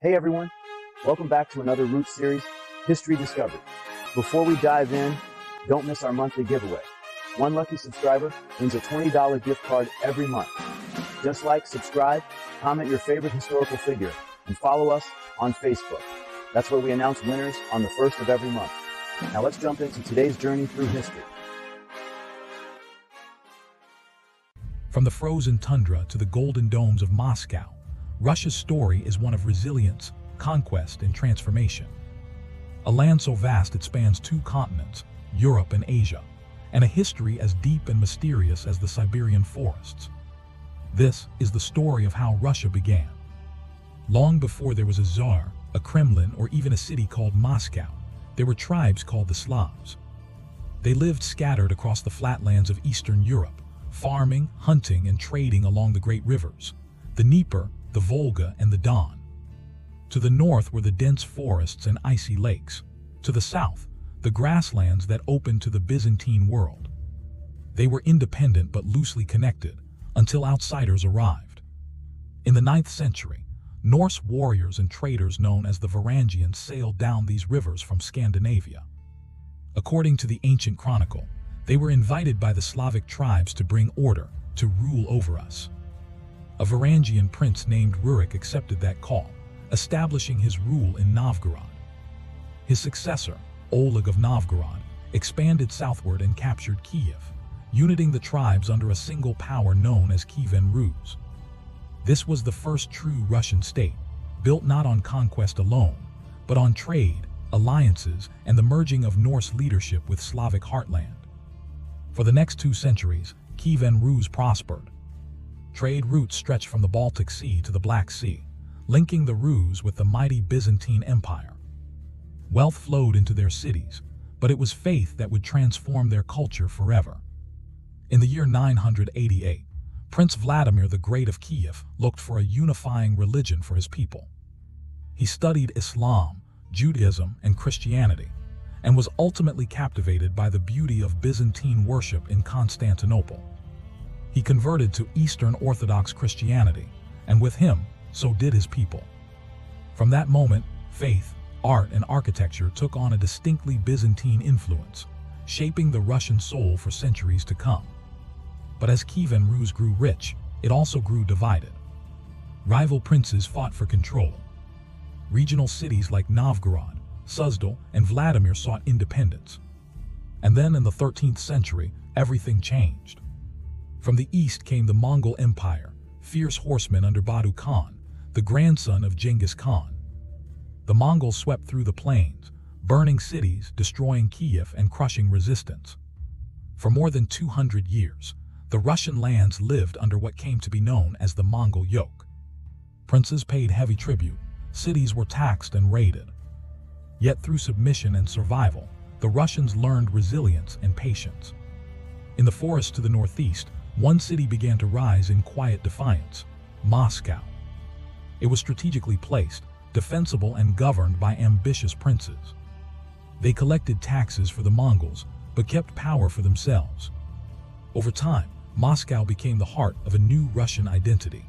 Hey everyone, welcome back to another Roots series, History Discovery. Before we dive in, don't miss our monthly giveaway. One lucky subscriber wins a $20 gift card every month. Just like, subscribe, comment your favorite historical figure, and follow us on Facebook. That's where we announce winners on the first of every month. Now let's jump into today's journey through history. From the frozen tundra to the golden domes of Moscow, Russia's story is one of resilience, conquest, and transformation. A land so vast it spans two continents, Europe and Asia, and a history as deep and mysterious as the Siberian forests. This is the story of how Russia began. Long before there was a Tsar, a Kremlin, or even a city called Moscow, there were tribes called the Slavs. They lived scattered across the flatlands of Eastern Europe, farming, hunting, and trading along the great rivers, the Dnieper, the Volga, and the Don. To the north were the dense forests and icy lakes. To the south, the grasslands that opened to the Byzantine world. They were independent but loosely connected until outsiders arrived. In the 9th century, Norse warriors and traders known as the Varangians sailed down these rivers from Scandinavia. According to the ancient chronicle, they were invited by the Slavic tribes to bring order, to rule over us. A Varangian prince named Rurik accepted that call, establishing his rule in Novgorod. His successor, Oleg of Novgorod, expanded southward and captured Kiev, uniting the tribes under a single power known as Kievan Rus. This was the first true Russian state, built not on conquest alone, but on trade, alliances, and the merging of Norse leadership with Slavic heartland. For the next 2 centuries, Kievan Rus prospered. Trade routes stretched from the Baltic Sea to the Black Sea, linking the Rus with the mighty Byzantine Empire. Wealth flowed into their cities, but it was faith that would transform their culture forever. In the year 988, Prince Vladimir the Great of Kiev looked for a unifying religion for his people. He studied Islam, Judaism, and Christianity, and was ultimately captivated by the beauty of Byzantine worship in Constantinople. He converted to Eastern Orthodox Christianity, and with him, so did his people. From that moment, faith, art, and architecture took on a distinctly Byzantine influence, shaping the Russian soul for centuries to come. But as Kievan Rus grew rich, it also grew divided. Rival princes fought for control. Regional cities like Novgorod, Suzdal, and Vladimir sought independence. And then in the 13th century, everything changed. From the east came the Mongol Empire, fierce horsemen under Badu Khan, the grandson of Genghis Khan. The Mongols swept through the plains, burning cities, destroying Kiev, and crushing resistance. For more than 200 years, the Russian lands lived under what came to be known as the Mongol yoke. Princes paid heavy tribute, cities were taxed and raided. Yet through submission and survival, the Russians learned resilience and patience. In the forest to the northeast, one city began to rise in quiet defiance: Moscow. It was strategically placed, defensible, and governed by ambitious princes. They collected taxes for the Mongols, but kept power for themselves. Over time, Moscow became the heart of a new Russian identity.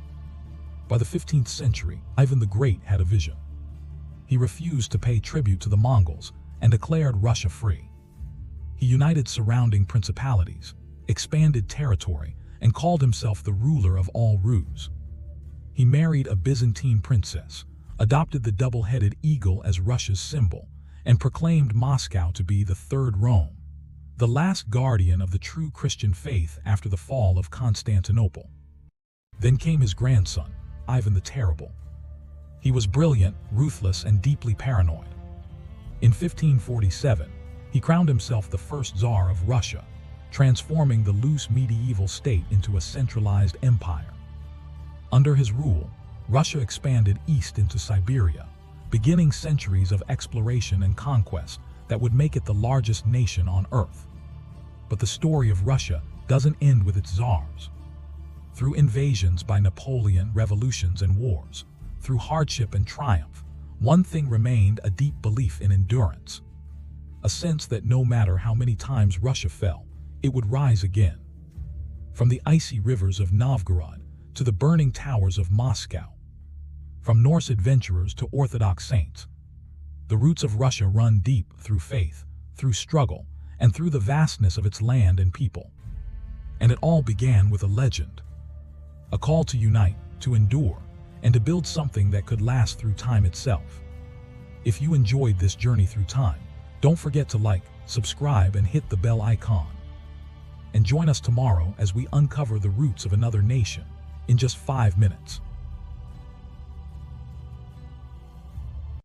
By the 15th century, Ivan the Great had a vision. He refused to pay tribute to the Mongols and declared Russia free. He united surrounding principalities, expanded territory, and called himself the ruler of all Rus. He married a Byzantine princess, adopted the double-headed eagle as Russia's symbol, and proclaimed Moscow to be the Third Rome, the last guardian of the true Christian faith after the fall of Constantinople. Then came his grandson, Ivan the Terrible. He was brilliant, ruthless, and deeply paranoid. In 1547, he crowned himself the first Tsar of Russia, transforming the loose medieval state into a centralized empire. Under his rule, Russia expanded east into Siberia, beginning centuries of exploration and conquest that would make it the largest nation on Earth. But the story of Russia doesn't end with its czars. Through invasions by Napoleon, revolutions, and wars, through hardship and triumph, one thing remained: a deep belief in endurance. A sense that no matter how many times Russia fell, it would rise again. From the icy rivers of Novgorod to the burning towers of Moscow, From Norse adventurers to Orthodox saints, the roots of Russia run deep through faith, through struggle, and through the vastness of its land and people. And it all began with a legend, a call to unite, to endure, and to build something that could last through time itself. If you enjoyed this journey through time, don't forget to like, subscribe, and hit the bell icon. And join us tomorrow as we uncover the roots of another nation in just 5 minutes.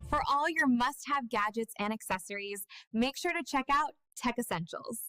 For all your must-have gadgets and accessories, make sure to check out Tech Essentials.